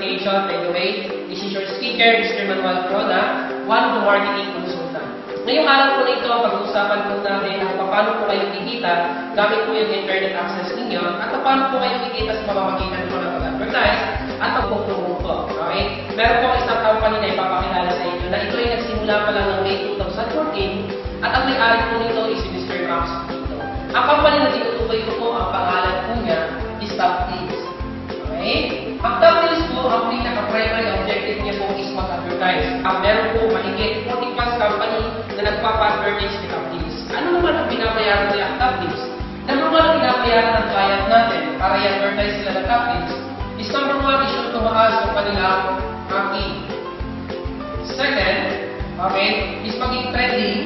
presentation. By the way, this is your speaker, Mr. Manuel Corona, one of the marketing consultant. Ngayong araw po na ito, pag-uusapan po natin kung paano po kayo kikita gamit po yung internet access ninyo at paano po kayo kikita sa pamamagitan po ng pag-advertise at pag-promote po. Okay? Meron po isang company na ipapakilala sa inyo na ito ay nagsimula pa lang ng May 2014 at ang may-ari po nito is si Mr. Max Dito. Ang company na tinutukoy ko po, ang pangalan po niya is TopDeals. Okay? Ang TopDeals po, ang pinaka-primary objective niya po is mag-advertise. Meron po mahigit 40+ company na nagpapa-advertise ni TopDeals. Ano naman ang binabayaran nila ang TopDeals? Number one ang binabayaran ng client natin para i-advertise sila ng TopDeals is number one is yung tumaas ng kanilang ranking. Second, okay, is maging trending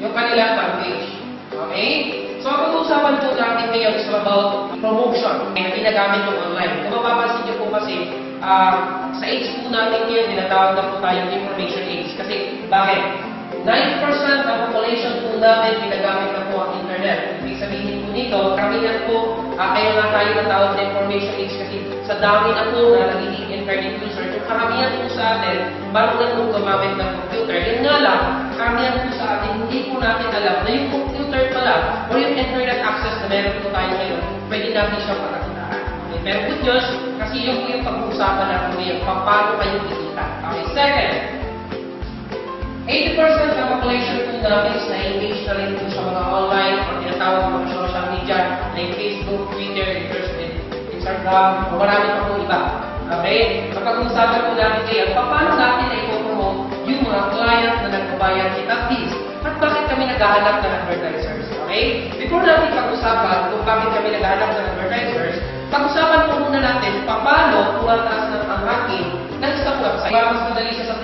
yung kanilang fanpage. Okay? So, ang pag-uusapan po natin ngayon is about promotion na ginagamit yung online. Kung mapapansin niyo po kasi, sa age po natin ngayon, tinatawag na po tayong information age. Kasi, bakit? 9% ng population po natin ginagamit na po ang internet. Ibig sabihin po nito, karamihan po, kaya nga tayo natawag na information age kasi sa dami na po na nagiging internet user. Yung karamihan po sa atin, marunong po gumamit ng computer. Yun nga lang, karamihan po sa atin, hindi po natin alam na yung computer pala o yung internet access na meron po tayo ngayon, pwede natin siyang pakakitaan. Okay? Pero good news, kasi yung pag-uusapan natin ngayon, paano kayo kikita. Okay, second, 80% ng population po natin is na-engage na rin po sa mga online o tinatawag mga social media like Facebook, Twitter, Instagram, o marami pa po iba. Okay? Kapag-usapan po natin ngayon, paano natin na ipopromote yung mga client na nagbabayad ni TopDeals at bakit kami naghahanap ng advertisers. Okay? Before natin pag-usapan kung bakit kami naghahanap ng advertisers, pag-usapan po muna natin paano tumataas ng ang ranking ng isang website para mas madali siya sa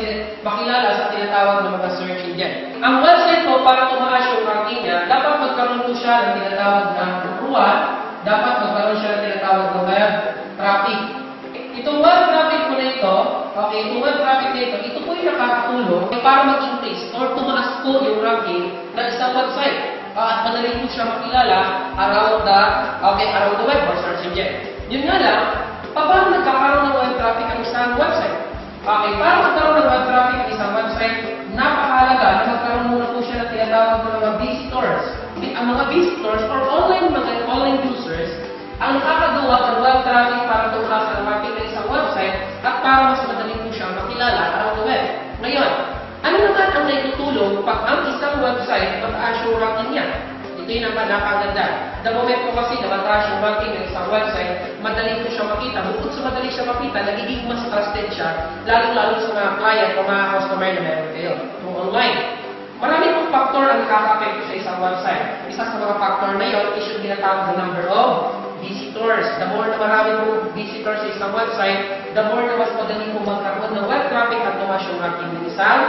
makilala sa tinatawag ng mga search engine. Ang website po, para tumaas yung ranking niya, dapat magkaroon po siya ng tinatawag na number 1, dapat magkaroon siya ng tinatawag na web traffic. Itong web traffic po na ito, okay, itong web traffic na ito po yung nakakatulong para mag-increase or tumaas po yung ranking ng isang website. At madali po siya makilala around the web or search engine. Yun nga lang, paano nagkakaroon ng web traffic ang isang website? Okay, para magkaroon ng web traffic ang isang website, napakahalaga na magkaroon muna po siya ng tinatawag ng mga visitors. Ang mga visitors or online users ang nakakagawa ng web traffic para tumaas ang ranking ng isang website at para mas madali po siya makilala around the web. Ngayon, ano naman ang naitutulong pag ang isang website mataas yung ranking niya? Ito yung napakaganda. The moment po kasi na mataas yung ranking ng isang website, madali po siya makita. Bukod sa madali siya makita, nagiging mas trusted siya, lalo-lalo sa mga client o mga customer na meron kayo kung online. Marami pong factor ang nakaka-apekto sa isang website. Isa sa mga factor na yun is yung ginatawag na number of visitors. The more na marami pong visitors sa isang website, the more na mas madali pong magkaroon ng web traffic at tumaas yung ranking ng isang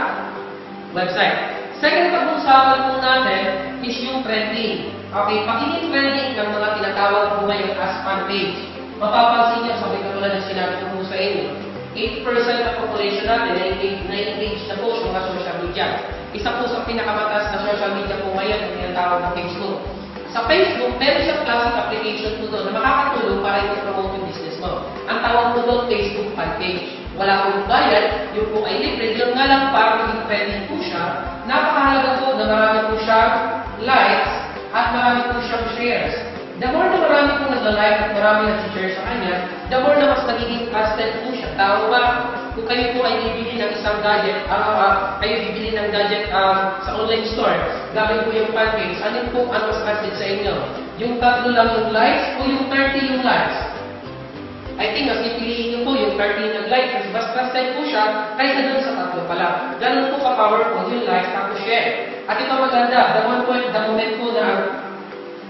website. Second pag-usapan po natin is yung trending. Okay, pagiging trending ng mga tinatawag po ngayon as fan page. Mapapansin niyo, sabi ko tulad ng sinabi ko po sa inyo, 8% ng population natin na-engage na po sa mga social media. Isa po sa pinakamataas na social media po ngayon ang tinatawag na Facebook. Sa Facebook, meron siyang classic application po doon na makakatulong para i-promote yung business mo. Ang tawag po doon, Facebook fan page. Wala pong bayad, yung po ay libre. Yun nga lang para maging trending po siya. Napakahalaga po na marami po siyang likes at marami po siyang shares. The more na marami po nag-like at marami nag-share sa kanya, the more na mas nagiging trusted po siya. Tao ba, kung kayo po ay bibili ng isang gadget, kayo bibili ng gadget sa online store, gamit po yung fan page, ano po ang mas trusted sa inyo? Yung 3 lang yung likes o yung 30 yung likes? I think mas pipiliin niyo po yung 30 ng likes kasi mas trusted po siya kaysa doon sa 3 pa lang. Ganun po ka-powerful yung likes tapos share. At ito maganda, the moment po na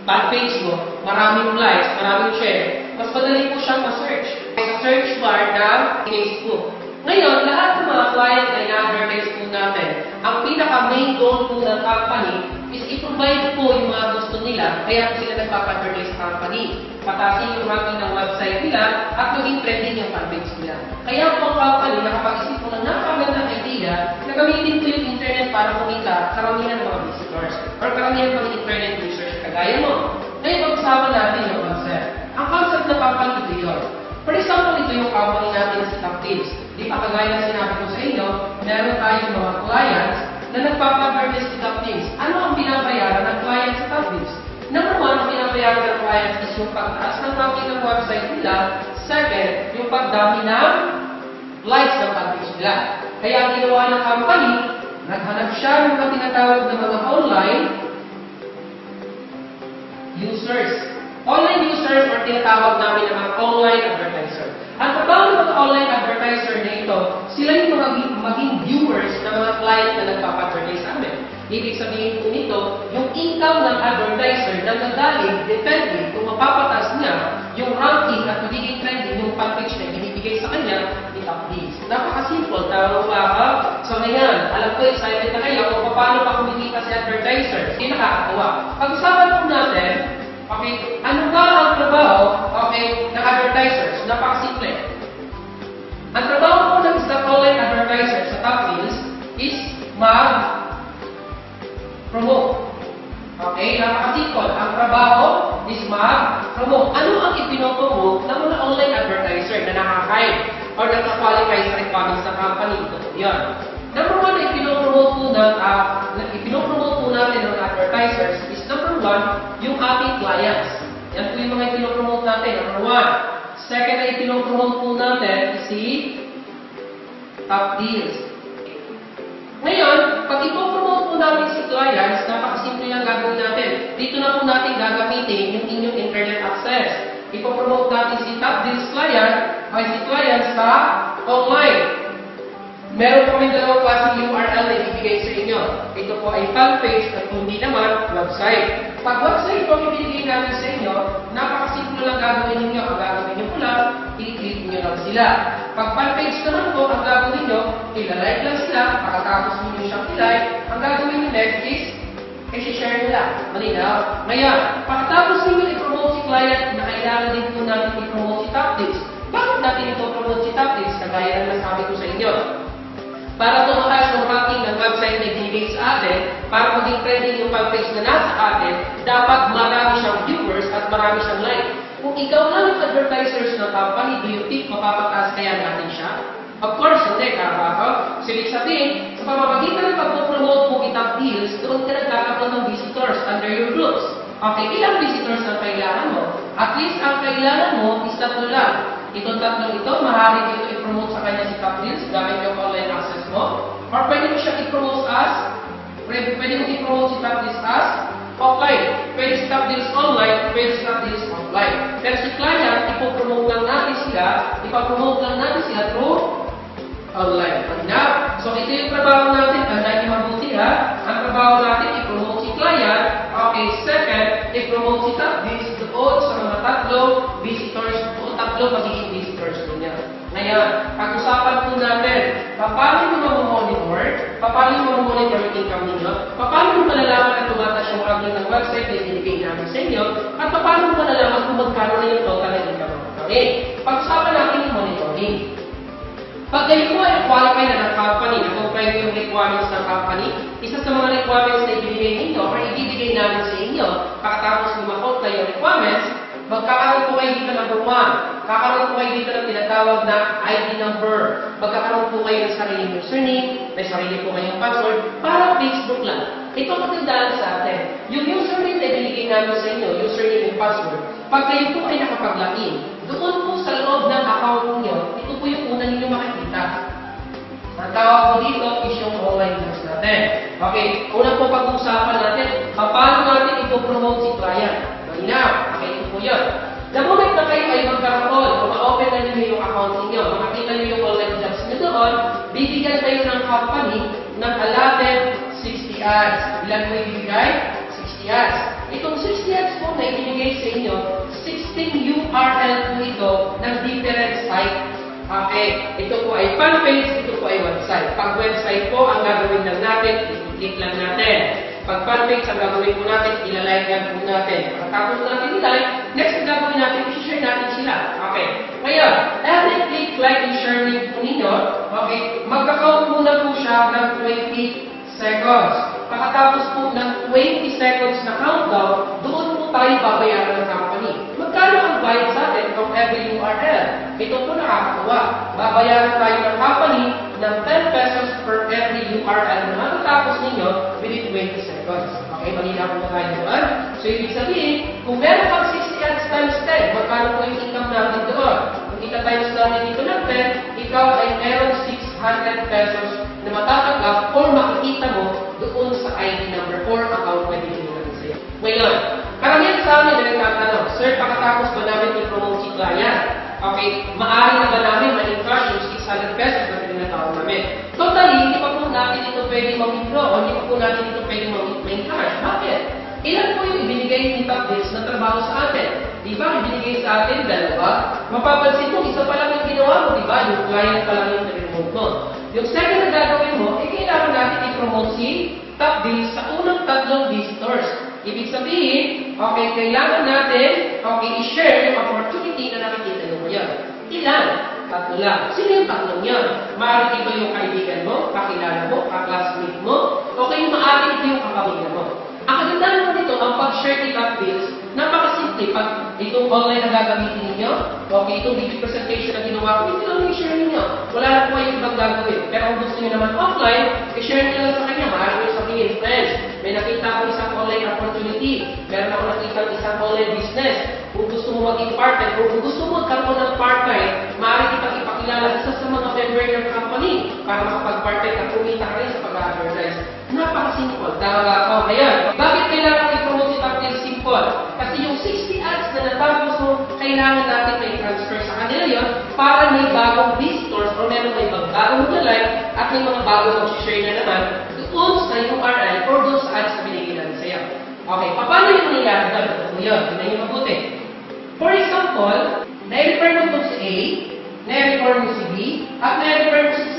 fan page mo, maraming likes, maraming share, mas madali po siyang ma-search. Sa search bar ng Facebook. Ngayon, lahat ng mga client na ina-advertise po natin, ang pinaka-main goal po ng company is i-provide po yung mga gusto nila, kaya po sila nagpapa-advertise sa company. Patasin yung ranking ng website nila at maging trending yung fanpage nila. Kaya po ang company nakapag-isip po ng napakagandang idea na gamitin po yung internet para kumita karamihan ng mga visitors or karamihan ng mga internet users kagaya mo. Ngayon, pag-usapan natin yung concept. Ang concept na company ito yun. For example, ito yung company natin si Top Deals. Di ba kagaya na sinabi ko sa inyo, meron tayong mga clients na nagpapa-advertise si Top Deals. Ano ang binabayaran ng client sa Top Deals? Number one, ang binabayaran ng clients is yung pagtaas ng traffic ng website nila. Second, yung pagdami ng likes ng page nila. Kaya ang ginawa ng company, naghanap siya ng mga tinatawag na mga online users. Online users or tinatawag namin ng mga online advertiser. Ang trabaho ng mga online advertiser na ito, sila yung maging viewers ng mga client na nagpapa-advertise sa amin. Ibig sabihin po nito, yung income ng advertiser na nagaling, depende kung mapapataas niya yung ranking at magiging trending yung package na binibigay sa kanya ni Top Deals. Napaka-simple, tama ba ka? So ngayon, alam ko excited na kayo kung paano pa kumikita si advertiser. Hindi nakakatawa. Pag-usapan po natin, okay, ano ba ang trabaho, okay, ng advertisers? Napaka-simple. Ang trabaho po ng isang online advertiser sa Top Deals is mag-promote. Okay, napaka-simple. Ang trabaho is mag-promote. Ano ang ipinopromote ng mga online advertiser na nakaka-hire or naka-qualify sa requirements ng company? Ito po yun. Number one na ipinopromote po natin ng advertisers is number one, yung ating clients. Yan po yung mga ipinopromote natin. Number one. Second na ipinopromote po natin is si Top Deals. Ngayon, pag ipopromote po natin si clients, napakasimple yung gagawin natin. Dito na po natin gagamitin yung inyong internet access. Ipopromote natin si Top Deals client ay si client sa online. Meron kami dalawang klaseng URL na ibibigay sa inyo. Ito po ay fan page at hindi naman website. Pag website po ibibigay natin sa inyo, napakasimple lang gagawin ninyo. Ang gagawin nyo po lang, i-click nyo lang sila. Pag fan page naman po, ang gagawin nyo, ilalike lang sila. Pagkatapos nyo siyang ilike, ang gagawin nyo next is, i-share nila. Malinaw. Ngayon, pagkatapos nyo i-promote si client na kailangan din po natin i-promote si Top Deals. Bakit natin ito promote si Top Deals? Kagaya na nasabi ko sa inyo. Para tumakas yung ranking ng website na ibigay sa atin, para maging trending yung page na nasa atin, dapat marami siyang viewers at marami siyang like. Kung ikaw lang yung advertisers ng company, do you think mapapataas kaya natin siya? Of course, hindi. Karabaho. So, ibig sabihin, sa pamamagitan ng pag-promote mo kitang deals, doon ka nagkakaroon ng visitors under your groups. Okay, ilang visitors ang kailangan mo? At least ang kailangan mo is tatlo lang. Itong tatlong ito, maaaring ito i-promote sa kanya si Top Deals gamit yung online access mo. Or pwede mo siya i-promote si Top Deals as offline. Pwede si Top Deals online, pwede si Top Deals offline. Pero si client, ipopromote lang natin sila through online. Now, so ito yung trabaho natin. Tandaan niyo mabuti ha. Ang trabaho natin, i-promote si client. Okay, second, i-promote si Top Deals doon sa mga tatlong visitors o tatlong magiging visitors niya. Ngayon, pag-usapan po natin, paano nyo mamonitor? Paano nyo mamonitor yung income ninyo? Paano nyo malalaman at tumataas yung ranking ng website na ibinigay namin sa inyo? At paano nyo malalaman kung magkano na yung total na income? Okay, pag-usapan natin yung monitoring. Pag kayo po ay qualify na ng company, na-comply yung requirements ng company, isa sa mga requirements na ibibigay ninyo or ibibigay namin sa inyo, pagkatapos ma-comply yung requirements, magkakaroon po kayo dito number 1. Kakaroon po kayo dito ng tinatawag na ID number. Magkakaroon po kayo ng sariling username, may sarili po kayong password, para Facebook lang. Ito matandaan sa atin. Yung username na ibinigay namin sa inyo, username and password, pag kayo po ay nakapag-login, doon po sa loob ng account niyo, ito po yung una ninyo makikita. Ang tawag po dito is yung online news natin. Okay, una po pag-usapan natin, paano natin ito-promote si client. Malinaw, okay, ito po yun. The moment na kayo ay magkaroon o ma-open na niyo yung account niyo, makakita niyo yung online jobs niyo doon, bibigyan kayo ng company ng allotted 60 ads. Ilan po ibibigay? 60 ads. Itong 60 ads po na ibinigay sa inyo, 16 URL po ito ng different site. Okay, ito po ay fan page, ito po ay website. Pag website po, ang gagawin lang natin, i-click lang natin. Pag fan page, ang gagawin po natin, ilalike lang po natin. Pagkatapos natin i-like, next ang gagawin natin, i-share natin sila. Okay, ngayon, every click, like, and share link po ninyo, okay, magkakount muna po siya ng 20 seconds. Pagkatapos po ng 20 seconds na countdown, doon po tayo babayaran ng company. Magkano ang bayad sa atin? Kung every URL. Ito po nakakatuwa. Babayaran tayo ng company ng 10 pesos per every URL na matatapos ninyo within 20 seconds. Okay, malinaw po tayo doon. So, ibig sabihin, kung meron kang 60 ads times 10, magkano po yung income natin doon? Kung kita times natin dito ng 10, ikaw ay meron 600 pesos na matatanggap or makikita mo doon sa ID number 4 account na binigyan sa'yo. Ngayon, karamihan sa amin na nagtatanong, Sir, pakatapos ba namin i-promote si client? Okay, maaari na ba namin ma-encash yung 600 pesos na pinatawag namin? Totally, hindi pa po natin ito pwede mag-withdraw o hindi pa po natin ito pwede ma-encash. Bakit? Ilan po yung ibinigay ni Top Deals na trabaho sa atin? Di ba? Ibinigay sa atin, dalawa. Mapapansin mo, isa pa lang yung ginawa mo, di ba? Yung client pa lang yung remote mo. Yung second na gagawin mo, kailangan natin i-promote si Top Deals sa unang 3 visitors. Ibig sabihin, okay, kailangan natin, okay, i-share yung opportunity na nakikita nyo ngayon. Ilan? 3 lang. Sino yung 3 yun? Maaari ito yung kaibigan mo, kakilala mo, kaklasmate mo, okay, maaari ito yung kapamilya mo. Ang kagandahan mo nito, ang pag-share ni Top Deals, napakasimple. Pag itong online na gagamitin ninyo, okay, itong video presentation na ginawa ko, ito lang i-share ninyo. Wala na po yung ibang gagawin. Pero kung gusto nyo naman offline, i-share nyo lang sa kanya. Maaari nyo sabihin, friends, may nakita ko isang online opportunity. Meron ako nakita isang online business. Kung gusto mo maging partner, kung gusto mo magkaroon ng part-time, maaari kitang ipakilala isa sa mga member ng company para makapag-part-time at kumita ka rin sa pag-advertise. Napaka-simple. Tama ba ako? Ayan. Bakit kailangan i-promote si Top Deals? Simple. Kasi yung 60 ads na natapos mo, kailangan natin may transfer sa kanila yun para may bagong visitors o meron may bagong like at may mga bagong mag-share na naman doon sa URL or doon sa ads na binigay natin sa'yo. Okay, paano yung nangyayari doon? Ito yun. Tignan nyo mabuti. For example, na-refer mo ito si A, na-refer mo si B, at na-refer mo si C.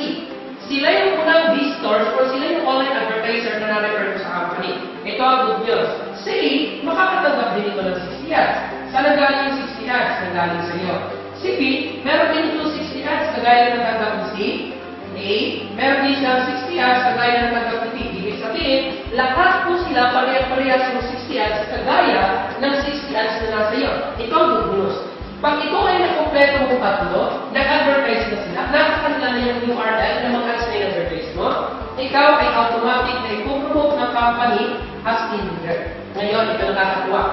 Sila yung unang visitors or sila yung online advertiser na na-refer mo sa company. Ito ang good news. Say, makakatanggap din ito ng 60 ads. Saan nagaling yung 60 ads? Nagaling sa iyo. Si B, meron din ito 60 ads kagaya ng natanggap ni C. A, meron din siyang 60 ads kagaya ng natanggap ni B. Ibig sabihin, lahat po sila pareha-parehas yung 60 ads kagaya ng 60 ads na nasa iyo. Ito ang good news. Pag ito ay nakompleto mo 3, nag-advertise na sila, nakakanila na yung URL na mga ads na i-advertise mo, ikaw ay automatic na ipopromote ng company as team leader. Ngayon, ito nakakatuwa.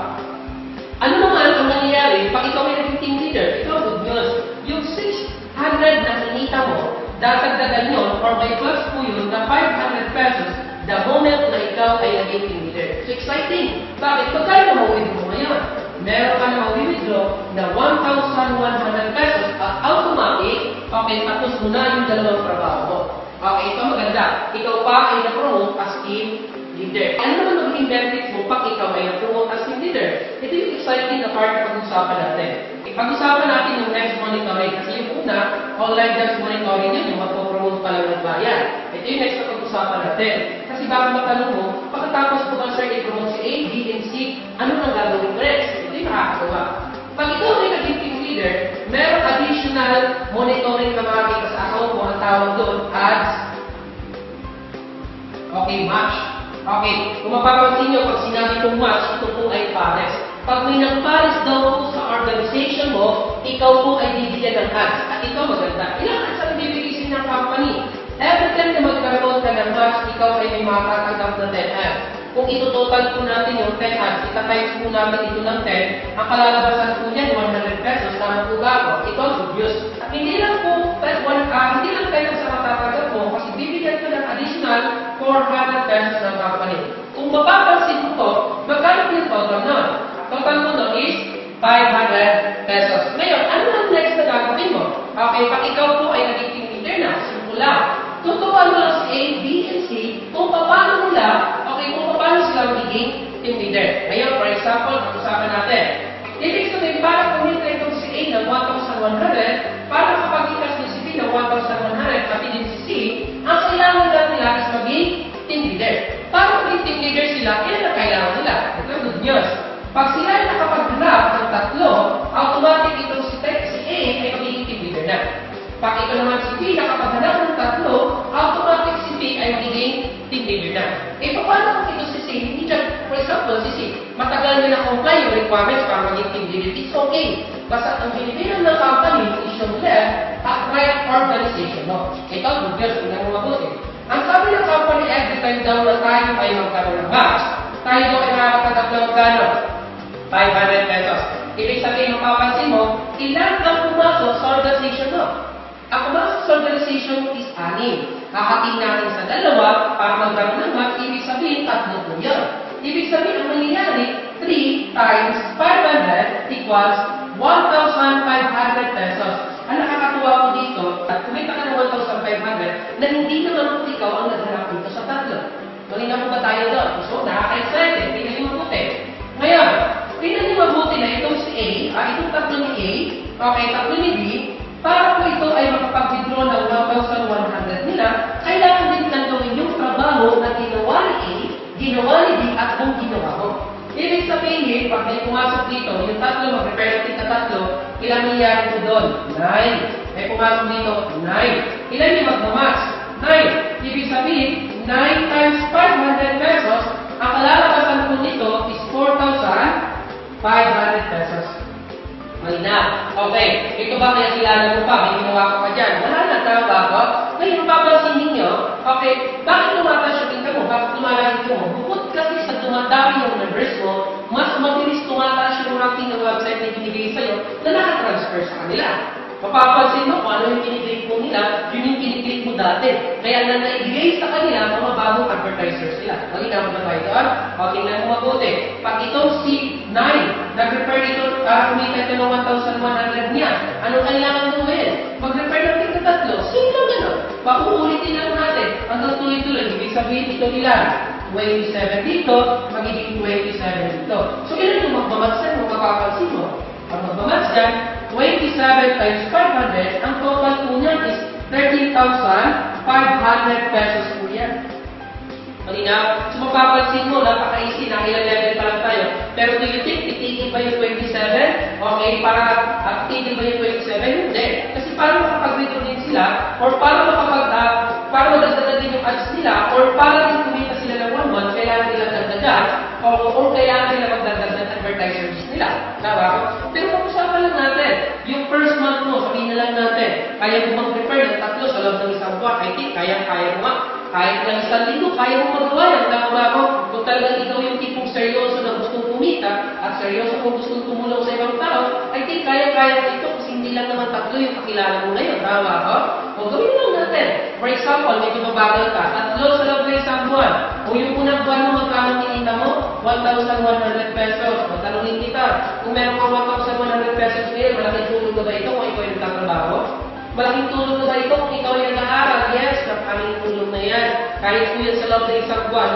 Ano naman ang nangyayari pag ikaw ay naging team leader? Ito, good news. Yung 600 na kinita mo, dadagdagan yun, or by plus po yun, na 500 pesos the moment na ikaw ay naging team leader. So, exciting. Bakit? Pagkano mawin mo ngayon? Meron ka na mag-withdraw na 1,100 pesos at automatic, okay, tapos mo na yung dalawang trabaho mo. Okay, ito maganda. Ikaw pa ay na-promote as team leader. Ano naman magiging benefits mo pag ikaw ay na-promote as team leader? Ito yung exciting na part na pag-usapan natin. Pag-usapan natin yung next monitoring. Kasi yung una, online jobs monitoring yun, yung magpo-promote pa lang ng bayan. Ito yung next na pag-usapan natin. Kasi baka matanong mo, pagkatapos mo ba sir i-promote si A, B, and C, ano nang gagawin mo next? Ito yung nakakatawa. Pag ikaw ay naging team leader, merong additional monitoring na makakita sa account mo, ang tawag doon, ads. Okay, match. Okay, kung mapapansin nyo, pag sinabi kong match, ito po ay pares. Pag may nang-pares daw po sa organization mo, ikaw po ay bibigyan ng ads. At ito maganda. Ilang ads ang bibigay ng company? Every time na magkaroon ka ng match, ikaw ay may makakatanggap na 10 ads. Kung ito-total po natin yung 10 ads, ita-times po namin ito ng 10, ang kalalabasan po niyan, 100 pesos. Tama po ba ako? Ito ang good news. At hindi lang po, hindi lang tayo sa matatanggap mo, kasi bibigyan ko ng additional 400 pesos ng company. Kung mapapansin mo to, magkano po yung total nun? Total mo nun is 500 pesos. Ngayon, ano ang next na gagawin mo? Okay, pag ikaw po ay naging leader na, simula. Tuturuan mo lang si A, B, and C kung paano nila, okay, kung paano sila magiging team leader. Ngayon, for example, pag-usapan natin. Ibig sabihin, para kumita itong si A ng 1,100, para kapag-ikas ni si B ng 1,100, pati din si C, ang kailangan nila is maging team leader. Para maging team leader sila, yan ang kailangan nila. Ito good news. Pag sila ay nakapag-grab ng 3, automatic itong si A ay magiging team leader na. Pag ito naman si B, nakapaghanap ng 3, automatic si B ay magiging team leader na. Eh, paano kung ito si C? Hindi dyan, for example, si C, matagal nila comply yung requirements para maging team leader, it's okay. Basta ang binibilang ng company is yung left at right organization. No? Ito, good girls, tingnan mo mabuti. Ang sabi ng company, every time daw na tayo ay magkaroon ng match, tayo daw ay makakatanggap ng magkano? 500 pesos. Ibig sabihin, mapapansin mo, ilan ang pumasok sa organization mo? Ang pumasok sa organization is 6. Hahatiin natin sa dalawa para magkaroon ng match, ibig sabihin, 3 po yan. Ibig sabihin, ang mangyayari, 3 times 500 equals 1,500 pesos. Ang nakakatuwa po dito, at kumita ka ng 1,500 na hindi naman po ikaw ang naghanap dito sa 3. Malinaw po ba tayo doon? So, nakaka-excited. Tingnan niyo mabuti. Ngayon, tingnan niyo mabuti na itong si A, itong 3 ni A, okay, 3 ni B, para po ito ay makapag-withdraw ng 1,100 nila, kailangan din lang gawin yung trabaho na ginawa ni A, ginawa ni B, at kung ginawa mo. Ibig sabihin, pag may pumasok dito, yung 3, mag-prepare natin na 3, ilang nangyari po doon? 9. May pumasok dito, 9. Ilan yung magmamatch? 9. Ibig sabihin, 9 times 500 pesos, ang kalalabasan po nito is 4,500 pesos. Malina. Okay. Ito ba kaya kilala mo pa? May ginawa ka pa dyan. Wala na, tama ba ako? Ngayon, mapapansin ninyo, okay, bakit tumataas yung income mo? Bakit lumalaki mo? Bukod kasi sa dumadami yung numbers mo, mas mabilis tumataas yung ranking ng website na binibigay sa'yo na nakatransfer sa kanila. Mapapansin mo kung ano yung kiniklik mo nila, yun yung kiniklik mo dati. Kaya na naibigay sa kanila, mga bagong advertisers nila. Malinaw mo ba tayo doon? O, tingnan mo mabuti. Pag itong si 9, nag-refer ito, kumita ito ng 1,100 niya. Anong kailangan gawin? Mag-refer natin sa 3. Sino gano'n? Pauulitin lang natin. Hanggang tuloy-tuloy. Ibig sabihin ito nila. 27 dito, magiging 27 dito. So, ilan yung magmamatsan mo, mapapansin mo? Ang magmamatch dyan, 27 times 500, ang total po niyan is 13,500 pesos po yan. Malinaw? So, mapapansin mo, napaka-easy, na ilang level pa lang tayo. Pero do you think, titigil ba yung 27? Okay, para titigil ba yung 27? Hindi. Kasi para makapag-withdraw din sila, or para madagdagan din yung ads nila, or para din kumita sila ng 1 month, kailangan nila dagdagan, or kailangan nila magdagdag ng advertisers nila. Tama? Pero pag-usapan lang natin, yung first month mo, sabihin na lang natin, kaya mo mag-prepare ng 3 sa loob ng isang buwan. I think, kaya mo nga. Kahit lang 1 linggo, kaya mo magawa yan. Tama ba ako? Kung talagang ikaw yung tipong seryoso na gustong kumita, at seryoso kung gustong tumulong sa ibang tao, I think kaya mo ito kasi hindi lang naman 3 yung kakilala mo ngayon. Tama ba ako? O gawin lang natin. For example, medyo mabagal ka, 3 sa loob ng isang buwan. O yung unang buwan mo, magkano kinita mo? 1,100 pesos. O tanongin kita, kung meron kang 1,100 pesos ngayon, malaking tulong na ba ito kung ikaw ay nagtatrabaho? Malaking tulong na ba ito kung ikaw ay nag-aaral? Yes, napakaling tulong na yan. Kahit po yan sa loob ng isang buwan,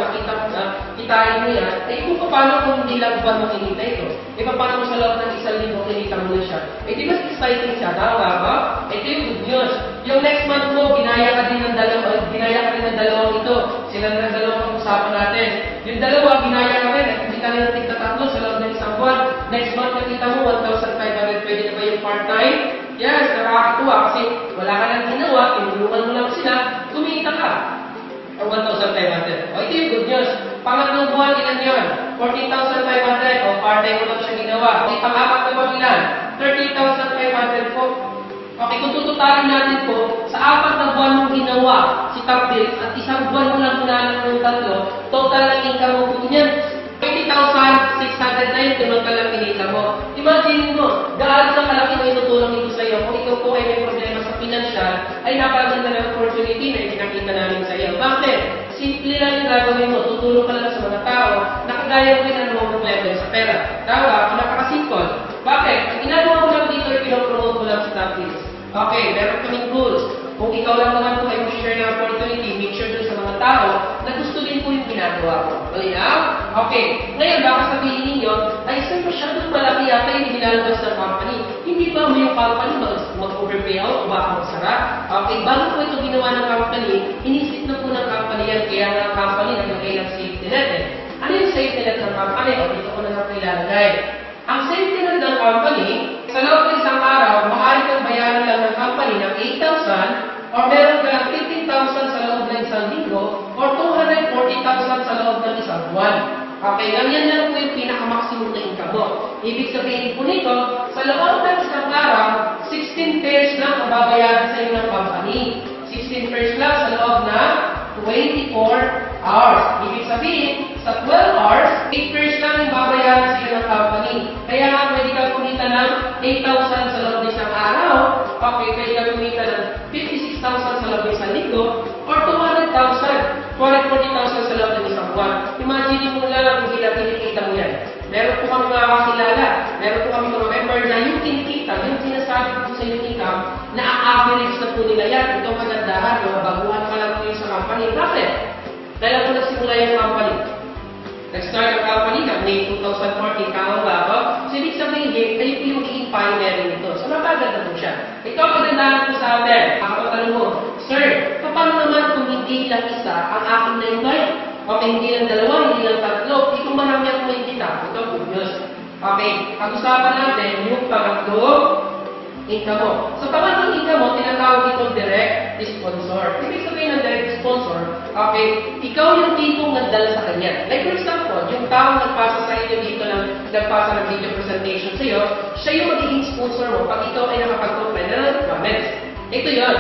kitain mo yan, eh kung paano kung hindi lang buwan mo kinita ito? Eh paano mo sa loob ng 1 linggo kinita mo na siya? Eh di ba exciting siya? Tama ba? Ito yung good news. Yung next month mo, ginaya ka din ng dalawang ito. Sila na ng dalawang usapan natin. Yung dalawa, ginaya ka rin. At hindi ka rin natin 3 sa loob ng isang buwan. Next month, nakita mo, 1,500. Pwede na ba yung part-time? Yes, nakakatuwa kasi wala ka nang ginawa, tinulungan mo lang sila, kumita ka. Or 1,500. O, ito yung good news. Pangatlong buwan, ilan yun? 14,500. O, part-time mo lang siya ginawa. Okay, pang-apat na buwan ilan? 13,500 po. Okay, kung tututalin natin po, sa 4 na buwan mong ginawa si Top Bills at 1 buwan mo lang ginawa ng 3, total ng income mo po niyan, 20,600 na yung tulong ka lang kinita mo. Imagine mo, gaano sa kalaki mo itutulong ito sa iyo. Kung ikaw po ay may problema sa financial, ay napaganda ng opportunity na ipinakita namin sa iyo. Bakit? Simple lang yung gagawin mo. Tutulong ka lang sa mga tao na kagaya mo rin ang mga problema sa pera. Tawa, napaka-simple. Bakit? Ang ginagawa mo lang dito ay pinopromote mo lang sa Top Bills. Okay, meron kaming rules. Kung ikaw lang naman po ay share ng opportunity, make sure dun sa mga tao na gusto din po yung ginagawa ko. Malinaw? Okay. Ngayon, baka sabihin ninyo, ay sir, masyadong malaki yata yung nilalabas ng company. Hindi ba may yung company mag-overpayout o baka magsara? Okay, bago po ito ginawa ng company, inisip na po ng company yan, kaya ng company naglagay ng safety net. Ano yung safety net ng company? O dito ko na lang ilalagay. Ang safety net ng company, sa loob ng isang araw, maaari kang bayaran lang ng company ng 8,000 or meron ka ng 15,000 sa loob ng 1 linggo or 240,000 sa loob ng 1 buwan. Okay, yan lang po yung pinaka-maximum na income mo. Ibig sabihin po nito, sa loob ng isang araw, 16 pairs lang ang babayaran sa iyo ng company. 16 pairs lang sa loob na 24 hours. Ibig sabihin, sa 12 hours, 8 pairs lang yung babayaran sa iyo ng company. Kaya nga, pwede ka kumita ng 8,000 sa loob ng isang araw, okay, pwede ka kumita ng 56,000 sa loob ng isang linggo, or 200,000, 440,000 sa loob ng isang buwan. Imagine mo lang kung kinikita mo yan. Meron po kami mga kakilala, meron po kami mga member na yung kinikita, yung sinasabi ko sa yung income, na average na po nila yan. Itong kagandahan, yung baguhan ka lang kayo sa company. Bakit? Dahil ako nagsimula yung company. Nag-start ang company na May 2014, tama ba ako? So, ibig sabihin, kayo po yung magiging pioneer nito. So, napaganda po siya. Ito ang kagandahan po sa atin. Makakatanong mo, Sir, paano naman kung hindi lang isa ang aking na-invite? Okay, hindi lang dalawa, hindi lang tatlo. Ito marami ang may-invita. Ito ang good news. Okay, pag-usapan natin yung pangatlo, income mo. So, kapag yung income mo, tinatawag itong direct sponsor. Ibig sabihin ng direct sponsor, okay, ikaw yung tipong nagdala sa kanya. Like for example, yung taong nagpasa sa inyo dito nagpasa ng video presentation sa iyo, siya yung magiging sponsor mo pag ikaw ay nakapag-comply na ng requirements. Ito yun.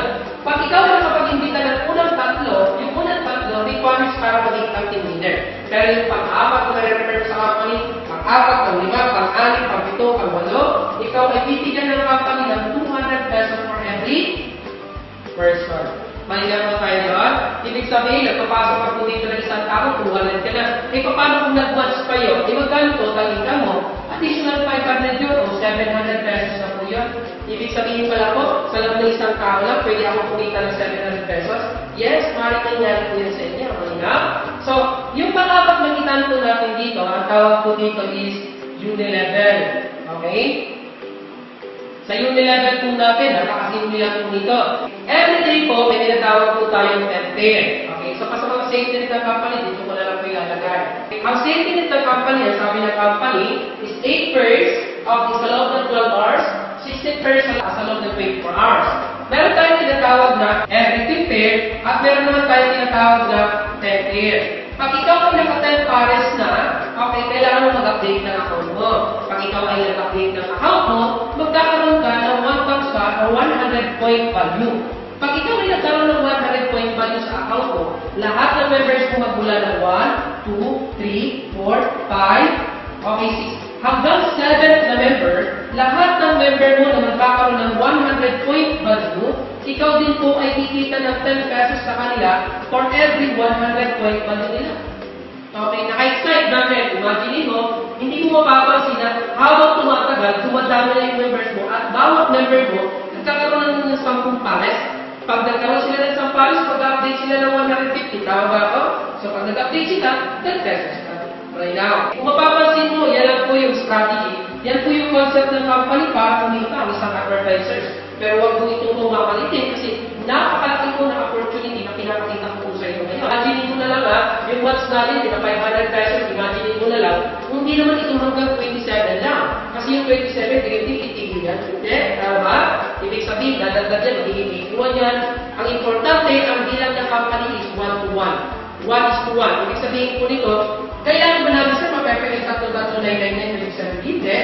Pag ikaw ay nakapag-imbita ng unang tatlo, yung unang tatlo, requirements para maging ang team leader. Pero yung pang-apat na refer sa company, pang-apat, pang-lima, pang-anim, pang-pito, pang-walo, ikaw ay bibigyan ng company ng 200 pesos for every person. Maligyan mo tayo doon. Ibig sabihin, nagpapasok ka po dito ng isang tao, 200 ka na. Eh, paano kung nag-match pa yun? Eh, magkano total income mo? Additional 500 yun o 700 pesos na po yun. Ibig sabihin pala po, sa loob ng isang tao lang, pwede ako kumita ng 700 pesos. Yes, maaaring nangyari po yun sa inyo. Malinaw? So, yung pang-apat na kitan po natin dito, ang tawag po dito is Unilevel. Okay? Sa Unilevel po natin, napakasimple lang po nito. Every day po, may tinatawag po tayong 10 pair. Okay? So, sa mga safety net ng company, dito ko na lang po ilalagay. Ang safety net ng company, ang sabi ng company, is 8 pairs of sa loob ng 12 hours, 16 pairs sa loob ng 24 hours. Meron tayong tinatawag na every 10 pair, at meron naman tayong tinatawag na 10 pair. Pag ikaw ay naka-10 pares na, okay, kailangan mo mag-update ng account mo. Pag ikaw ay nag-update ng account mo, magkakaroon ka ng 1 bucks pa o 100 point value. Pag ikaw ay nagkaroon ng 100 point value sa account mo, lahat ng members mo magmula ng 1, 2, 3, 4, 5, okay, 6, hanggang 7 na member, lahat ng member mo na magkakaroon ng 100 point value, ikaw din po ay kikita ng 10 pesos sa kanila for every 100 point value nila. Okay, naka-excite namin. Imagine mo, hindi mo mapapansin na habang tumatagal, dumadami na yung members mo at bawat member mo, nagkakaroon ng 10 pares. Pag nagkaroon sila ng 10 pares, pag-update sila ng 150. Tama ba ako? So, pag nag-update sila, 10 pesos. Right now. Kung mapapansin mo, yan lang po yung strategy. Yan po yung concept ng company para kumita ang isang advertisers. Pero huwag mo itong mamalitin kasi napakalaki po na opportunity na pinapakita ko po sa inyo ngayon. Imagine mo na lang yung watch natin, di ba 500 pesos, imagine mo na lang, hindi naman ito hanggang 27 lang. Kasi yung 27, titigil yan. Hindi, tama? Ibig sabihin, dadagdag yan, magiging 81 yan. Ang importante, ang bilang ng company is 1 to 1. 1:1. Ibig sabihin po nito, kailangan ba namin sa mapapakita ito na 299 ibig sabihin? Hindi.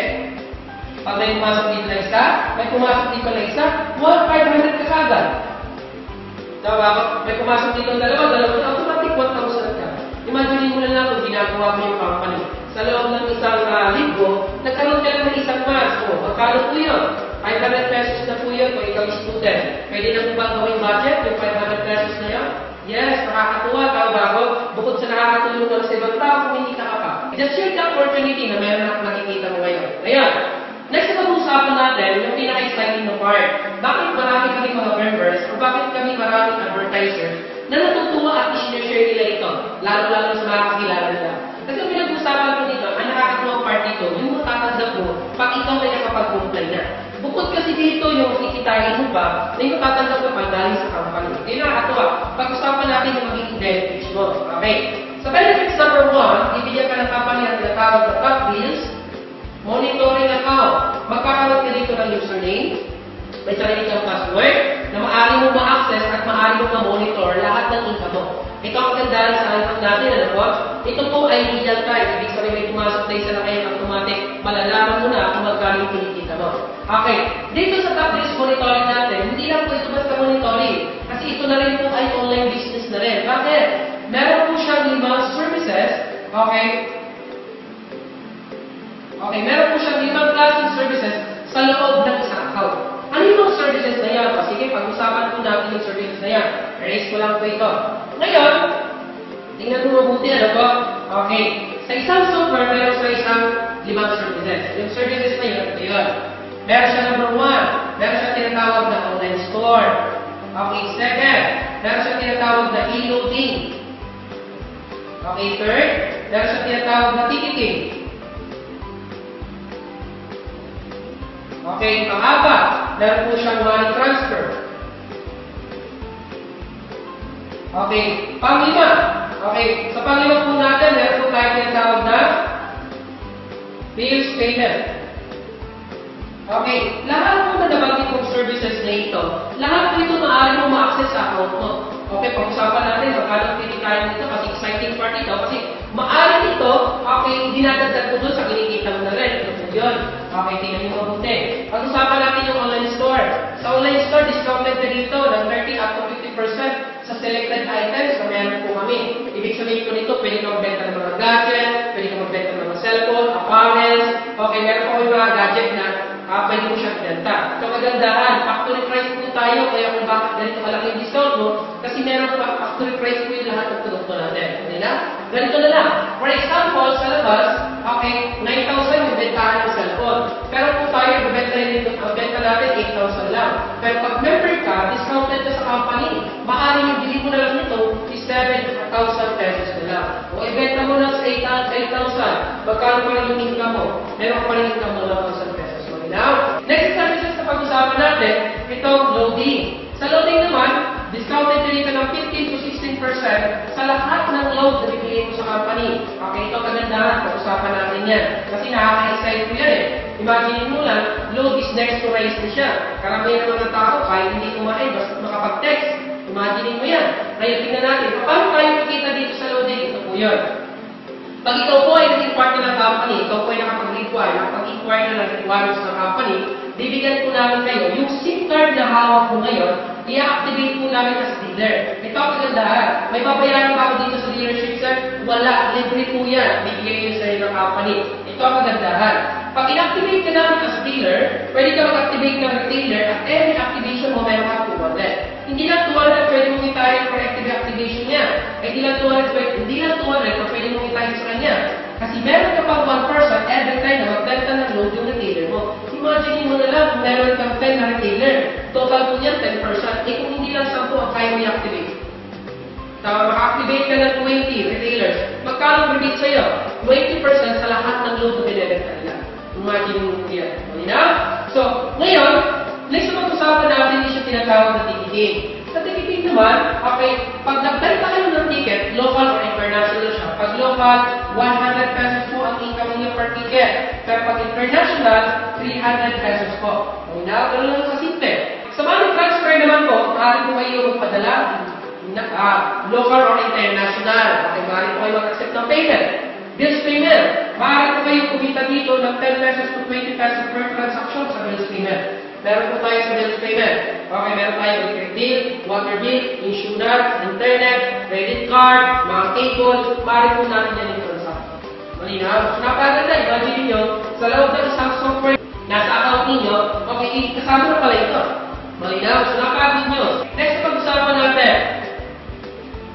Pag may pumasok dito na isa, may pumasok dito na isa, 1,500 ka kagad. Diba? May pumasok dito na dalawa, automatic 1,000 ka. Imagine mo na lang kung ginagawa mo yung company. Sa loob ng isang linggo, nagkaroon ka lang ng isang mas. O, magkano po yun? 500 pesos na po yun kung ikaw student. Pwede na po ba gawing budget yung 500 pesos na yun? Yes, nakakatuwa, bago. Bukod sa nakakatulong lang sa ibang tao, kumikita ka pa. Just share the opportunity na meron ako nakikita mo ngayon. Ngayon, next na pag-uusapan natin, yung pinaka-exciting na part. Bakit marami kami mga members, o bakit kami maraming advertisers na natutuwa at i-share nila ito, lalo-lalo sa mga kakilala nila. Kasi yung pinag-uusapan ko dito, ang nakakatuwang part dito, yung matatanggap mo, pag ikaw ay nakapag-comply na. Bukod kasi dito yung kikitain mo ba, na yung matatanggap mo pa galing sa company. Hindi nakakatuwa. Pag-usapan natin yung magiging benefits mo. Okay. Sa benefits number 1, ibigyan ka ng company ang tinatawag na top deals, monitoring account. Magkakaroon ka dito ng username, may sarili kang password, na maaari mo ma-access at maaari mo ma-monitor lahat ng income mo. Ito ang kagandahan sa iPhone natin, ano po? Ito po ay legal price. Ibig sabihin may pumasok na isa na kayo automatic. Malalaman mo na kung magkano yung kinikita mo. Okay. Dito sa top list monitoring natin, hindi lang po ito basta monitoring. Kasi ito na rin po ay online business na rin. Bakit? Meron po siyang 5 services. Okay. Okay, meron po siyang 5 klaseng services sa loob ng isang account. Ano yung services na yan? Sige, pag-usapan po natin yung services na yan. Erase ko lang po ito. Ngayon, tingnan mo mabuti, ano po? Okay. Sa isang software, meron sa isang 5 services. Yung services na yun, ito yun. Meron siya number 1. Meron siya tinatawag na online store. Okay, second. Meron siya tinatawag na e-loading. Okay, third. Meron siya tinatawag na ticketing. Okay, pang-apat, meron po siyang money transfer. Okay, pang-lima. Okay, sa pang-lima po natin, meron po tayo tinatawag na bills payment. Okay, lahat po na nabanggit kong services na ito, lahat po ito maaari mo ma-access sa account mo. Okay, pag-usapan natin, magkano pinitayan nito kasi exciting part ito. Kasi maaari ito, okay, dinadagdag ko doon sa kinikita mo na rin. Ito po yun. Okay, tingnan nyo mabuti. Pag-usapan natin yung online store. Sa online store, discounted na dito ng 30 up to 50% sa selected items na meron po kami. Ibig sabihin ko nito, pwede ka magbenta ng mga gadget, pwede ka magbenta ng mga cellphone, apparels. Okay, meron po yung mga gadget na pwede mo siyang benta. So, kagandahan, factory price po tayo, kaya kung bakit ganito malaki yung discount mo, kasi meron pa factory price po yung lahat ng produkto natin. Okay na? Ganito na lang. For example, sa labas, okay, 9,000 yung bentahan ng cellphone. Pero kung tayo, ang benta natin 8,000 lang. Pero pag member ka, discounted ka sa company, maaari yung bili mo na lang nito is 7,000 pesos na lang. Kung ibenta mo na sa 8,000, magkano pa rin yung income mo? Meron pa rin income mo lang 1,000 pesos. Now, next services na pag-usapan natin, itong loading. Sa loading naman, discounted dito ng 15 to 16% sa lahat ng load na bibili mo sa company. Okay, ito kagandahan, pag-usapan natin yan. Kasi nakaka-excite ko yan eh. Imagine mo lang, load is next to rise na siya. Karamihan naman ng tao, kahit hindi kumain, basta makapag-text. Imagine mo yan. Ngayon, tingnan natin, paano tayo makita dito sa loading? Ito po yun. Pag ikaw po ay naging partner ng company, ikaw po ay nakapag-inquire na ng requirements ng company, bibigyan po namin kayo yung SIM card na hawak mo ngayon, i-activate po namin as dealer. Ito ang kagandahan. May babayaran ba ako dito sa dealership, sir? Wala. Libre po yan. Bibigyan nyo sa inyo ng company. Ito ang kagandahan. Pag in-activate ka namin as dealer, pwede ka mag-activate ng retailer at every activation mo meron ka 200. Hindi lang 200 pwede mong itayin for activation niya. Hindi lang 200 pero pwede mong itayin sa kanya. Kasi meron ka pang 1% every time na magbenta ng load yung retailer mo. Imagine mo na lang kung meron kang 10 na retailer. Total po niyan 10%. Kung hindi lang 10 ang kaya mo i-activate. Maka-activate ka ng 20 retailers. Magkano rebate sa'yo? 20% sa lahat ng load na binibenta nila. Imagine mo yan. So, ngayon, next na pag-usapan natin yung siya tinatawag na ticketing. Sa ticketing naman, okay, pag nagbenta kayo ng ticket, local or international siya. Pag local, 100 pesos po ang income niyo per ticket. Pero pag international, 300 pesos po. Ganun lang sa simple. Sa money transfer naman po, maaari po kayo magpadala, local or international. Okay, maaari po kayo mag-accept ng payment. Bills payment. Maaari po kayo kumita dito ng 10 pesos to 20 pesos per transaction sa bills payment. Meron po tayo sa bills payment. Okay, meron tayo electric bill, water bill, insurance, internet, credit card, mga cable. Maaari po natin yan yung transaction. Malinaw? So, napaganda. Imagine nyo, sa loob ng isang software, nasa account ninyo, okay, kasama na pala ito. Malinaw? So, napaganda nyo. Next, pag-usapan natin.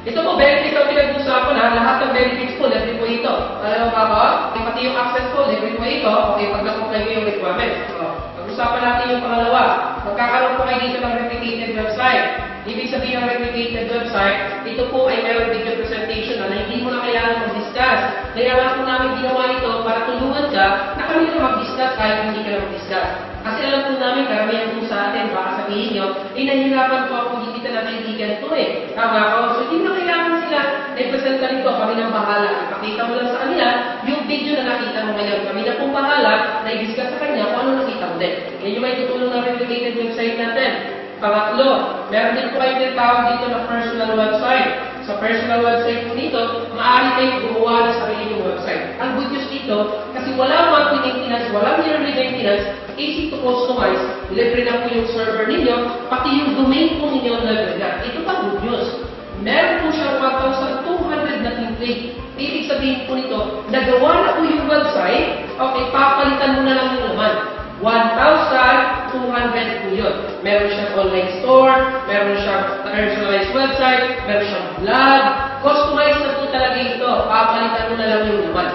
Ito po, benefits ang pinag-usapan ha. Lahat ng benefits po, libre po ito. Alam mo ba ba? Pati yung access po, libre po ito. Okay, pag nakuha nyo yung requirements. Pag-usapan natin yung pangalawa. Magkakaroon po kayo dito ng replicated website. Ibig sabihin ng replicated website, ito po ay meron video presentation na hindi mo na kailangan mag-discuss. Kaya nga po namin ginawa ito para tulungan ka na kami na mag-discuss kahit hindi ka na mag-discuss. Kasi alam po namin, karamihan po sa atin, baka sabihin nyo, nahihirapan po ako, hindi kita na kaibigan ito eh. Tama ko? So, hindi na kailangan sila i-present ka nito, kami nang bahala. Ipakita mo lang sa kanila yung video na nakita mo ngayon. Kami na pong bahala na i-discuss sa kanya kung ano nakita mo din. Yan yung may tutulong ng replicated website natin. Pangatlo, meron din po kayo tinatawag dito na personal website. sa personal website po nito, maaari kayong gumawa ng sarili yung website. Ang good news dito, kasi walang monthly maintenance, walang yearly maintenance, easy to customize, libre na po yung server ninyo, pati yung domain po ninyo na na. Ito pa good news. Meron po siyang 1,200 na template. Ibig sabihin po nito, nagawa na po yung website, okay, papalitan mo na lang yung laman. 1,200 po yun. Meron siyang online store, meron siyang personalized website, meron siyang blog. Customize na po talaga ito. Papalitan mo na lang yung laman.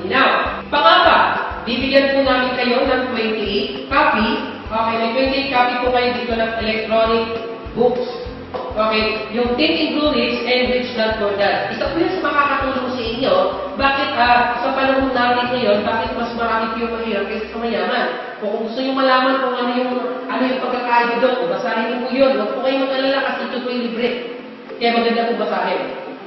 Now, pangapa, bibigyan po namin kayo ng 28 copy. Okay, may 28 copy po kayo dito ng electronic books. Okay, yung Think and Grow Rich and Rich Not For That. Isa po yun sa makakatulong sa inyo. Bakit sa panahon natin ngayon, bakit mas marami po yung mahirap kaysa sa mayaman? Kung gusto nyo malaman kung ano yung pagkakaiba doon, basahin nyo po yun. Huwag po kayong mag-alala kasi ito po yung libre. Kaya maganda po basahin.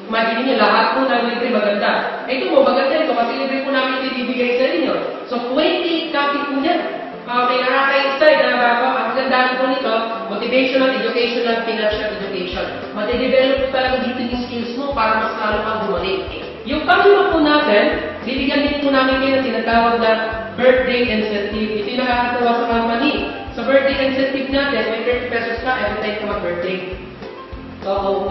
Imagine nyo, lahat po ng libre maganda. Ito po, maganda ito kasi libre po namin ito ibibigay sa inyo. So, 28 copy po yan. Okay, nakaka-excite na bago. Ang gandaan po nito, motivational, educational, financial education. Matidevelop po talaga dito yung skills mo para mas lalo kang gumaling. Yung pangalawa po natin, bibigyan din po namin kayo ng tinatawag na birthday incentive. Ito yung nakakatawa sa company. Sa birthday incentive natin, may 30 pesos ka every time ka mag-birthday. So,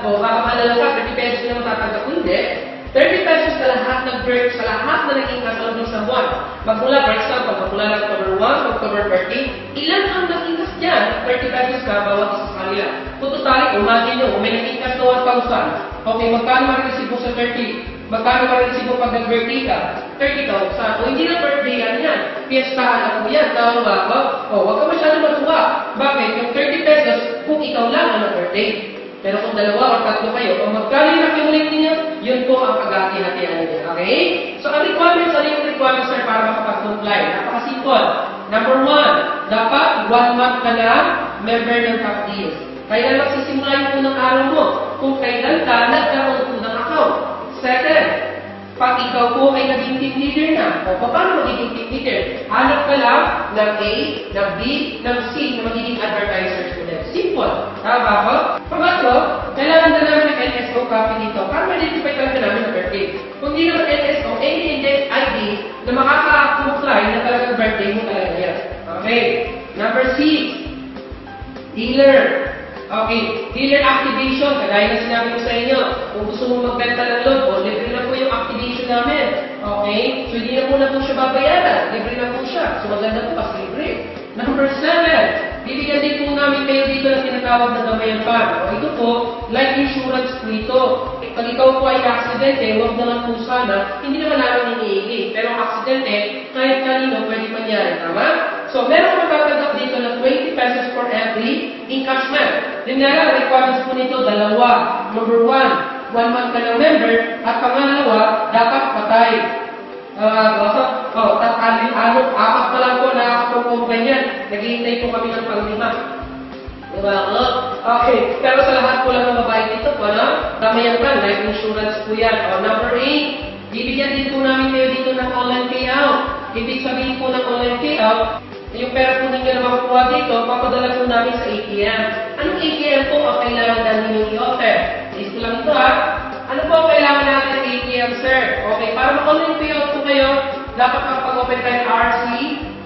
kung makakalala ka, 30 pesos na matatanggap ko, hindi. 30 pesos sa lahat ng birth, sa lahat na naging kasalong isang buwan. Magmula, for example, magmula ng October 1, October 30, ilan ang naging kas dyan? 30 pesos ka, bawat isa sa kanila. Kung totally, imagine nyo, kung may naging kas na 1,000, okay, magkano mariresibo sa 30? Magkano mariresibo pag nag-birthday ka? 30,000. O hindi na birthday yan. Piestahan na po yan. Tawag ba ako? O, huwag ka masyadong matuwa. Bakit? Yung 30 pesos, kung ikaw lang ang nag-birthday. Pero kung dalawa o tatlo kayo, kung magkano yung accumulate ninyo, yun po ang pag-hati-hatian ninyo. Okay? So, ang requirements, ano yung requirements sir para makapag-comply? Napakasimple. Number 1, dapat 1 month ka na member ng Top Deals. Kailan magsisimula yung unang araw mo? Kung kailan ka nagkaroon po ng account. Second, pag ikaw po ay naging team leader na, o paano magiging team leader? Hanap ka lang ng A, ng B, ng C na magiging advertisers mo din. Simple. Tama ba? Pangatlo, kailangan na namin ng NSO copy dito para ma-identify talaga namin ang birthday. Kung hindi naman NSO, any index ID na makaka-comply na talagang birthday mo talaga yan. Okay. Number 6, dealer. Okay, dealer activation, kagaya na sinabi ko sa inyo, kung gusto mong magbenta ng load po, libre na po yung activation namin. Okay, so hindi na po siya babayaran, libre na po siya. So maganda po kasi libre. Number 7, bibigyan din po namin kayo dito ng tinatawag na Gamayan Fund. O ito po, life insurance po ito. Pag ikaw po ay aksidente, huwag na lang po sana, hindi naman namin iniigil. Pero ang aksidente, kahit kanino pwede mangyari, tama? So, meron matatanggap dito na 20 pesos for every encashment. Then nga, requirements po nito, dalawa. Number 1, 1 month ka ng member. At pangalawa, dapat patay. Apat pa lang po nakakapag-comply yan. Naghihintay po kami ng pang-5. Diba? Okay. Pero sa lahat po lang ng babae dito po, Gamayan Fund, life insurance po yan. Number 8, bibigyan din po namin kayo dito ng online payout. Ibig sabihin po ng online payout, yung pera po ninyo na makukuha dito, papadala po namin sa ATM. Anong ATM po ang kailangan namin i-offer? List ko lang ito Ano po ang kailangan natin ng ATM, sir? Okay, para mag-online payout po kayo, dapat kapag-open tayo RC,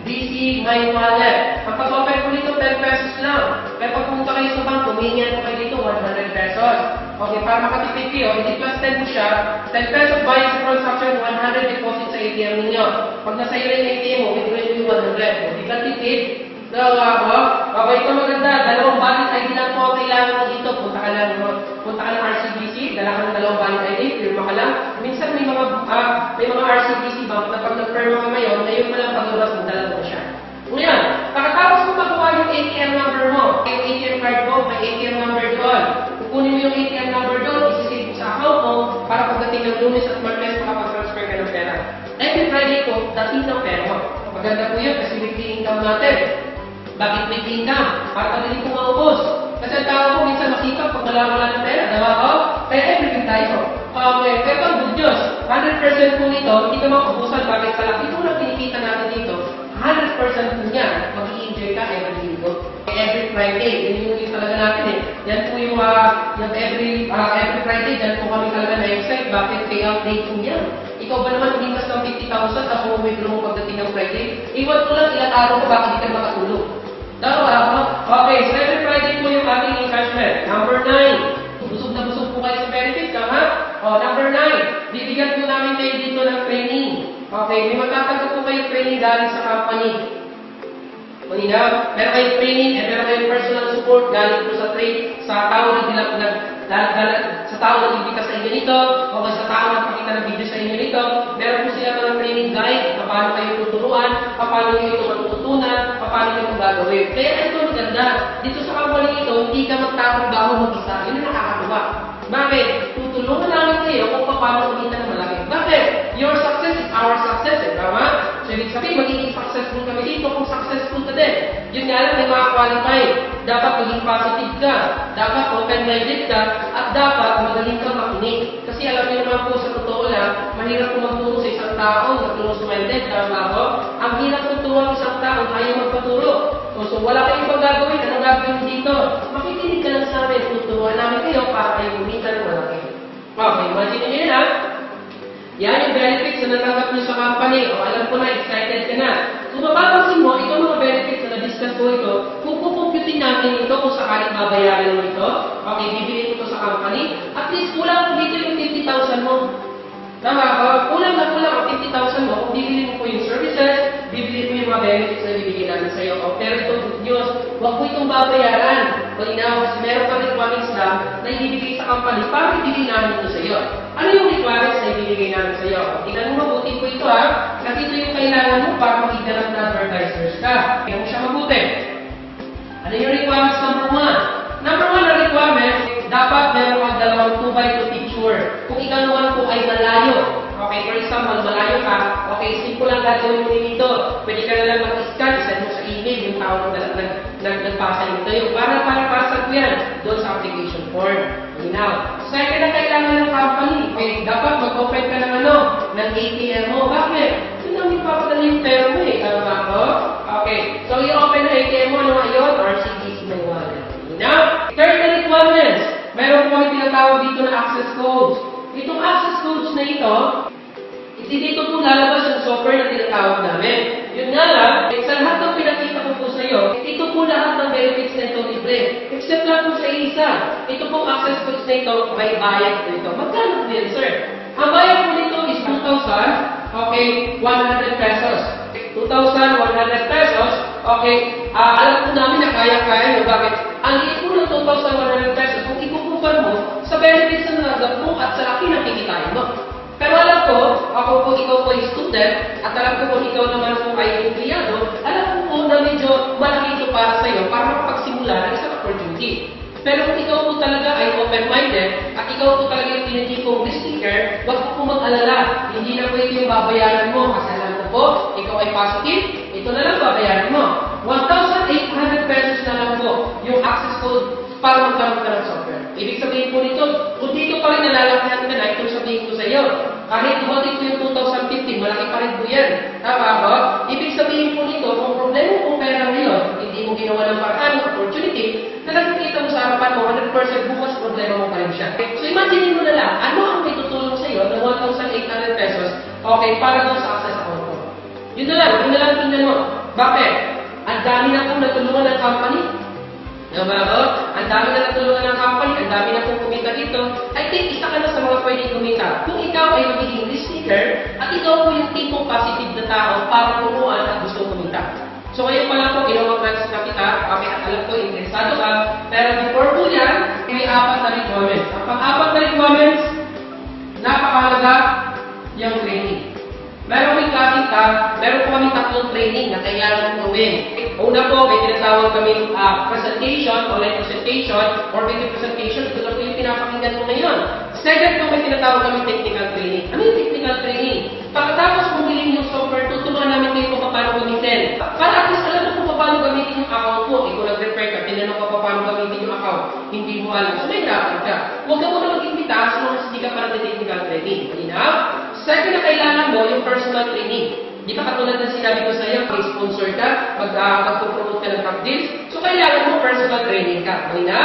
DC, My Wallet. Ang pag-open po dito, 10 pesos lang. Kaya pag pumunta kayo sa bank, humingan po kayo dito, 100 pesos. Okay, para makatipid kayo, hindi plus 10 po siya, 10 pesos bayad sa transaction, 100 deposit sa ATM ninyo. Pag nasa iyo yung ATM mo, withdraw yung 100. Hindi ka tipid. So, okay, ito maganda. Dalawang valid ID lang po ang kailangan mo dito. Punta ka lang RCBC, dala ka ng dalawang valid ID, firma ka lang. Minsan may mga RCBC bank na pag nag-firma ka ngayon pa lang paglabas mo, dala mo siya. Ngayon, pagkatapos mo makuha yung ATM number mo, yung ATM card mo, may ATM number doon. Kukunin mo yung ATM number doon, isisave mo sa account mo, para pagdating ng Lunes at Martes, makapag-transfer ka ng pera. Every Friday po, dating ng pera mo. Maganda po yun kasi weekly income natin. Bakit weekly income? Para pagdating po maubos. Kasi ang tao po minsan masipag pag wala ng pera, diba ko? Kaya everything tayo. Okay, pero ang good news, 100% po nito, hindi ka maubusan bakit sa laki. Ito lang kinikita natin dito. 100% po niya, mag-i-enjoy ka every linggo. Every Friday. Yun yung talaga natin eh. Yan po yung every Friday, dyan po kami talaga na-excite. Bakit payout day po yan? Ikaw ba naman hindi mas ng 50,000 tapos umibro mo pagdating ng Friday? Iwan ko lang ilang araw ko bakit hindi ka makatulog. Tama ba? Okay, so every Friday po yung ating encouragement. Number 9. Busog na busog po kayo sa benefits, ha? O, number 9. Bibigyan po namin kayo dito ng training. Okay, may magtatanggap po kayo training galing sa company. Malinaw, meron kayong training at meron kayong personal support galing po sa tao sa tao na nagbibigay sa inyo nito o sa tao na pakita ng video sa inyo nito. Meron po sila ng training guide paano kayo tuturuan, paano nyo ito matututunan, paano nyo ito gagawin. Kaya ito maganda. Dito sa company ito, hindi ka magtatrabaho mag-isa. Yun ang nakakatuwa. Bakit? Tutulungan namin kayo kung paano kumita ng malaki. Bakit? Your success is our success. Tama? So, ibig sabihin, magiging successful kami dito kung successful ka din. Yun nga lang, may mga qualify. Dapat maging positive ka. Dapat open-minded ka. At dapat magaling ka makinig. Kasi alam niyo naman po sa totoo lang, mahirap po magturo sa isang tao na close-minded. Tama ba? Ang hirap tuturo ang isang tao na ayaw magpaturo. So, wala kayong ibang gagawin. Anong gagawin dito? Makikinig ka lang sa amin. Tuturuan namin kayo para kayo kumita ng malaki. Okay, imagine nyo yun ha. Yan yung benefits na natanggap nyo sa company. O alam ko na, excited ka na. Kung mapapansin mo, ito mga benefits na na-discuss ko ito, kung pupuputin natin ito, kung sakaling babayaran mo ito, okay, bibili mo ito sa company, at least kulang dito yung 50,000 mo. Tama, kulang na kulang ang 50,000 mo, kung bibili mo po yung services, bibili mo yung mga benefits na bibigyan namin sa iyo. Pero ito, good news, huwag mo itong babayaran. Malinaw, kasi meron pa requirements lang na ibibigay sa company para ibigay namin ito sa iyo. Ano yung requirements na ibibigay namin sa iyo? Tingnan mo mabuti po ito ha, kasi ito yung kailangan mo para magiging ng advertisers ka. Tingnan mo siya mabuti. Ano yung requirements number 1? Number 1 na requirements, dapat meron kang dalawang 2x2 picture. Kung ikaw naman po ay malayo, okay, for example, malayo ka, okay, simple lang gagawin mo dito. Pwede ka na lang mag-scan, isend mo sa email yung tao na nagpasa nito yung para ko yan doon sa application form. Now, second na kailangan ng company, okay, dapat mag-open ka ng ng ATM mo. Bakit? Yun ang ipapadala yung pera mo eh. Tama ba ako? Okay, so i-open na ATM mo, ano nga yun? RCBC na wallet. Now, third na requirements. Meron po kami tinatawag dito na access codes. Itong access codes na ito, dito po lalabas yung software na tinatawag namin. Yun nga lang, sa lahat ng pinakita ko po sa iyo, ito po lahat ng benefits na ito libre. Except lang po sa isa. Ito po access codes na ito, may bayad po ito. Magkano din, sir? Ang bayad po nito is 2,000, okay, 100 pesos. 2,100 pesos, okay, alam po namin na kaya-kaya nyo. Bakit? Ang liit po ng 2,100 pesos, kung ikukumpar mo sa benefits na nagagap mo at sa laki na kikitain mo. Pero alam ko, ako po, ikaw po ay student, at alam ko kung ikaw naman po ay empleyado, alam ko po na medyo malaki ito para sa iyo, para makapagsimula ng isang opportunity. Pero kung ikaw po talaga ay open-minded, at ikaw po talaga yung tinitipong risk taker, wag po mag-alala. Hindi na po ito yung babayaran mo, kasi alam ko po, ikaw ay positive, ito na lang babayaran mo. 1,800 pesos na lang po yung access code para magkaroon ka ng software. Ibig sabihin po nito, kung dito pa rin nalalakihan ka na, itong sabihin ko sa iyo. Kahit dumating po yung 2015, malaki pa rin po yan. Tama ba? Ibig sabihin po nito, kung problema kung pera ngayon, hindi mo ginawa ng paraan, opportunity, na nakikita mo sa harapan mo, 100% bukas problema mo pa rin siya. So imagine mo na lang, ano ang may tutulong sa iyo ng 1,800 pesos, okay, para doon sa access account mo. Yun na lang tingnan mo. Bakit? Ang dami na pong natulungan ng company. Diba ba? Ang dami na natulungan ng company, ang dami na pong kumita dito. I think isa ka na sa mga pwedeng kumita. Kung ikaw ay magiging risk taker, at ikaw po yung tipong positive na tao para kumuha at gusto kumita. So ngayon pa lang po, ginawa plans na kita, okay, at alam ko, interesado ka, pero before po yan, may 4 na requirements. Ang pang-4 na requirements, napakalaga yung training. Meron po kami 3 training na kailangan gawin. Una po, may tinatawag kami presentation, online presentation, or video presentation. Ito na po yung pinapakinggan mo ngayon. Second po, may tinatawag kami technical training. Ano yung technical training? Pagkatapos bumili yung software, tuturuan namin kayo kung paano gamitin. Para at least alam mo kung paano gamitin yung account mo. Kung nag-repair ka, tinanong ka paano gamitin yung account. Hindi mo alam. So may dapat ka. Huwag ka muna mag-imbita as long as hindi ka para ng technical training. Malinaw? Second na kailangan mo, yung personal training. Di ba katulad ng sinabi ko sa iyo, sponsor ka, mag-promote ka ng top deals, so kailangan mo personal training ka. Okay na?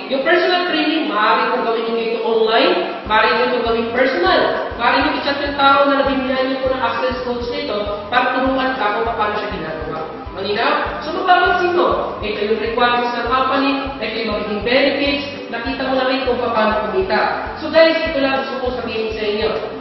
Yung personal training, maaari kong gawin nyo ito online, maaari nyo ito gawin personal, maaari nyo i-chat yung tao na nabimihan nyo po ng access coach nito para turuan ka kung paano siya ginagawa. Malinaw? So mapapansin mo, ito yung requirements ng company, ito yung magiging benefits, nakita mo na rin kung paano kumita. So guys, ito lang gusto kong sabihin sa inyo.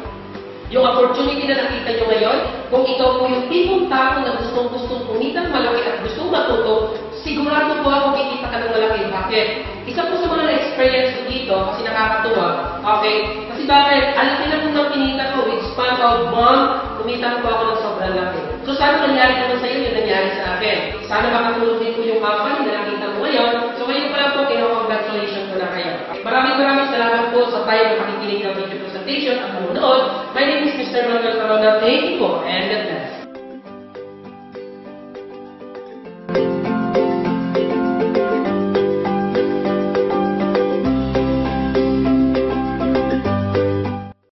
Yung opportunity na nakita nyo ngayon, kung ikaw po yung tipong tao na gustong kumita ng malaki at gustong matuto, sigurado po ako kikita ka ng malaki. Bakit? Isa po sa mga na-experience ko dito, kasi nakakatuwa, okay? Kasi bakit? Alaki na po ng kinita ko, with span of month, kumita po ako ng sobrang laki. So sana nangyari naman sa iyo yung nangyari sa akin. Sana makatulog din po yung company na nakita mo ngayon. So ngayon pa lang po, congratulations ko na kayo. Maraming salamat po sa tayo na makikinig ng video presentation at manonood. My name is Mr. Manuel Corona. Thank you po, and God bless.